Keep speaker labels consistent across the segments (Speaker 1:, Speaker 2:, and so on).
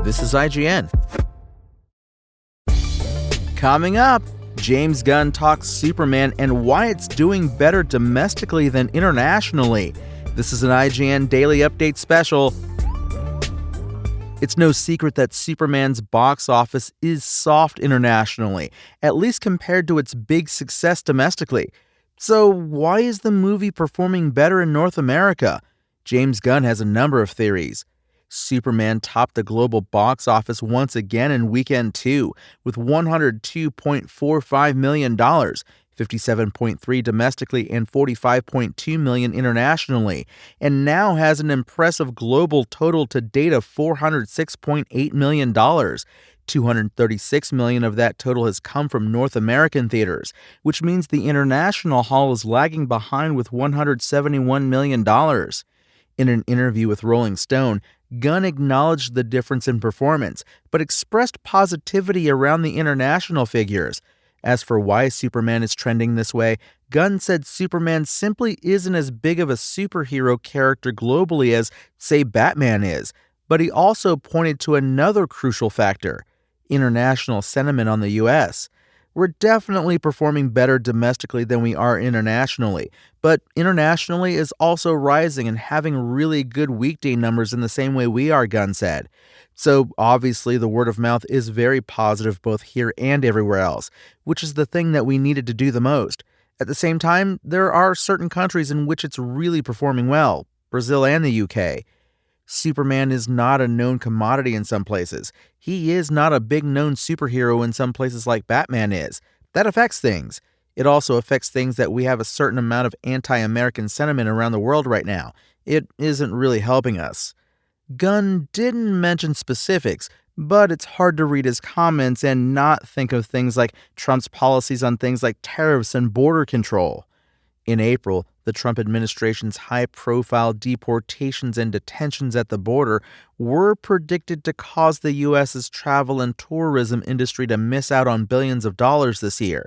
Speaker 1: This is IGN. Coming up, James Gunn talks Superman and why it's doing better domestically than internationally. This is an IGN Daily Update special. It's no secret that Superman's box office is soft internationally, at least compared to its big success domestically. So why is the movie performing better in North America? James Gunn has a number of theories. Superman topped the global box office once again in weekend 2 with $102.45 million, $57.3 domestically and $45.2 million internationally, and now has an impressive global total to date of $406.8 million. $236 million of that total has come from North American theaters, which means the international haul is lagging behind with $171 million. In an interview with Rolling Stone, Gunn acknowledged the difference in performance, but expressed positivity around the international figures. As for why Superman is trending this way, Gunn said Superman simply isn't as big of a superhero character globally as, say, Batman is, but he also pointed to another crucial factor: international sentiment on the US. We're definitely performing better domestically than we are internationally, but internationally is also rising and having really good weekday numbers in the same way we are, Gunn said. So obviously the word of mouth is very positive both here and everywhere else, which is the thing that we needed to do the most. At the same time, there are certain countries in which it's really performing well, Brazil and the UK. Superman is not a known commodity in some places. He is not a big known superhero in some places like Batman is. That affects things. It also affects things that we have a certain amount of anti-American sentiment around the world right now. It isn't really helping us. Gunn didn't mention specifics, but it's hard to read his comments and not think of things like Trump's policies on things like tariffs and border control. In April, the Trump administration's high-profile deportations and detentions at the border were predicted to cause the U.S.'s travel and tourism industry to miss out on billions of dollars this year.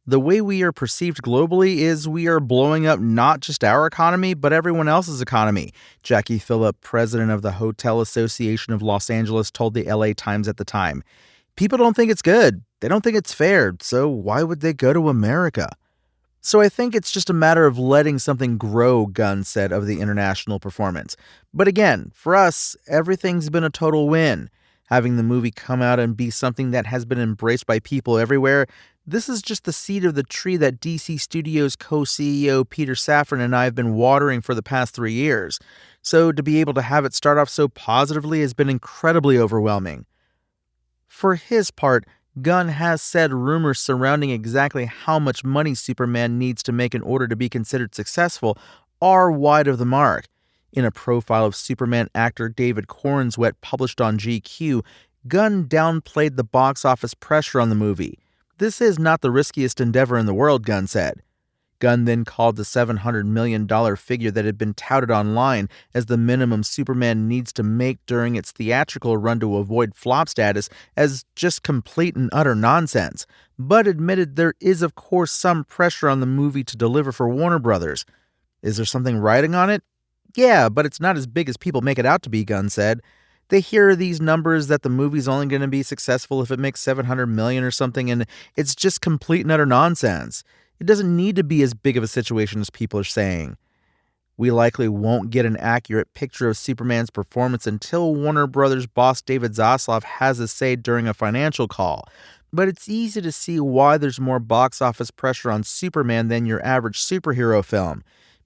Speaker 1: The way we are perceived globally is we are blowing up not just our economy, but everyone else's economy, Jackie Phillip, president of the Hotel Association of Los Angeles, told the LA Times at the time. People don't think it's good. They don't think it's fair, so why would they go to America? So I think it's just a matter of letting something grow, Gunn said of the international performance. But again, for us, everything's been a total win. Having the movie come out and be something that has been embraced by people everywhere, this is just the seed of the tree that DC Studios co-CEO Peter Safran and I have been watering for the past 3 years. So to be able to have it start off so positively has been incredibly overwhelming. For his part, Gunn has said rumors surrounding exactly how much money Superman needs to make in order to be considered successful are wide of the mark. In a profile of Superman actor David Corenswet published on GQ, Gunn downplayed the box office pressure on the movie. This is not the riskiest endeavor in the world, Gunn said. Gunn then called the $700 million figure that had been touted online as the minimum Superman needs to make during its theatrical run to avoid flop status as just complete and utter nonsense, but admitted there is of course some pressure on the movie to deliver for Warner Brothers. Is there something riding on it? Yeah, but it's not as big as people make it out to be, Gunn said. They hear these numbers that the movie's only going to be successful if it makes $700 million or something, and it's just complete and utter nonsense. It doesn't need to be as big of a situation as people are saying. We likely won't get an accurate picture of Superman's performance until Warner Brothers boss David Zaslav has his say during a financial call, but it's easy to see why there's more box office pressure on Superman than your average superhero film.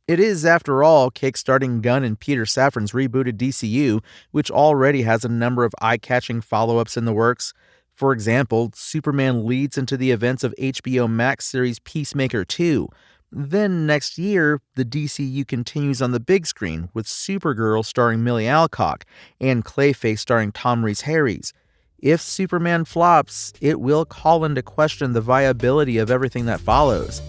Speaker 1: It is, after all, kickstarting Gunn and Peter Safran's rebooted DCU, which already has a number of eye-catching follow-ups in the works. For example, Superman leads into the events of HBO Max series Peacemaker 2. Then next year, the DCU continues on the big screen with Supergirl starring Millie Alcock and Clayface starring Tom Rhys-Harries. If Superman flops, it will call into question the viability of everything that follows.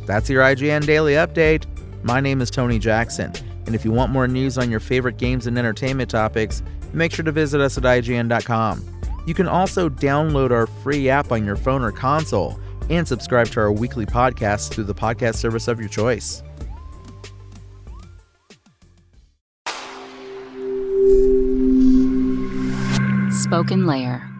Speaker 1: That's your IGN Daily Update. My name is Tony Jackson, and if you want more news on your favorite games and entertainment topics, make sure to visit us at IGN.com. You can also download our free app on your phone or console and subscribe to our weekly podcasts through the podcast service of your choice.
Speaker 2: spoken layer.